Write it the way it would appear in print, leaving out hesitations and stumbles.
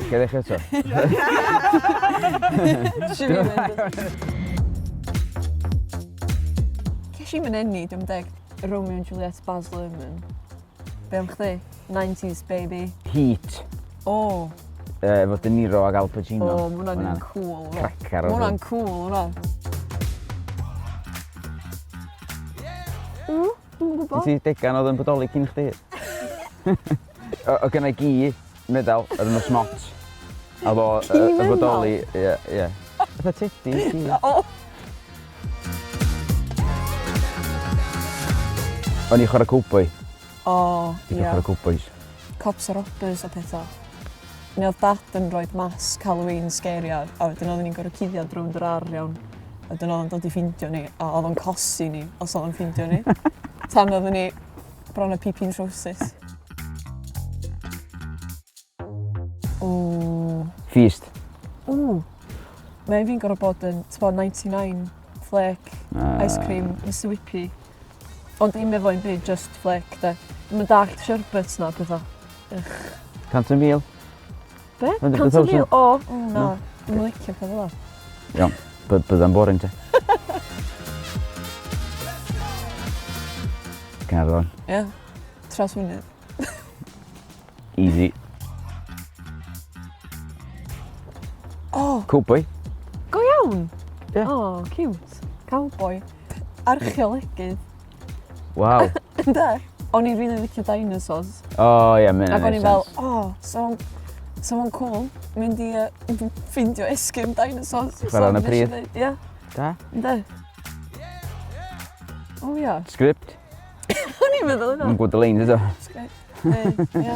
Gedd eich eto? Ces i mynd enni, dwi'n deg, Romeo and Juliet, Baz Luhrmann. Be am chdi? 90s baby. Heat. O. Efo De Niro ag Al Pacino. O, ma' hwnna'n un cool. Cracar o Ma' hwnna'n cool, hwnna. Dwi'n gwybod. Ti degan oedd yn bodoli cyn chdi? O gynna i gi medal yr enw Smot. A fo y bodoli, ie. Fatha tedi, gi. O! O'n i chwarae cowboy. O, Dwi'n chwarae cowboys. Cops a robbers a pethau. Neu oedd dad yn rhoi masg Halloween scariad, a wedyn oedden ni'n gorfod cuddiad rownd yr ar iawn. Wedyn oedd o'n dod i ffindio ni, a oedd o'n cosi ni os oedd o'n ffindio ni. Tan oedden ni bron y pipin trowsus. Ww. Feast. Ww. Mae fi'n gorfod bod yn, t'bo, 99 flake, ice cream, Mr Whippy. Ond dim efo un byd, just flake, de. Mae'n dallt sherbets na, pethau. 100,000. Be? 100,000? O, na. Dwi'n licio pethau fel. Iawn, bydda'n boring te. Garddon. Ie, tras mynydd. Easy. O, Cowboy. go iawn! Ie. O, cute. Cowboy. Archeolegydd. Waw. Ynde? O'n i'n rili licio dinosaurs. O ie, mae'n Ac o'n i'n fel, so fo'n cool mynd i ffindio esgym dinosaurs. Chwarae yn y pridd. Ie, Da. ynde? O ia. Script. O'n i'n meddwl yna. Yn gwybod y lein, ydw. Ie.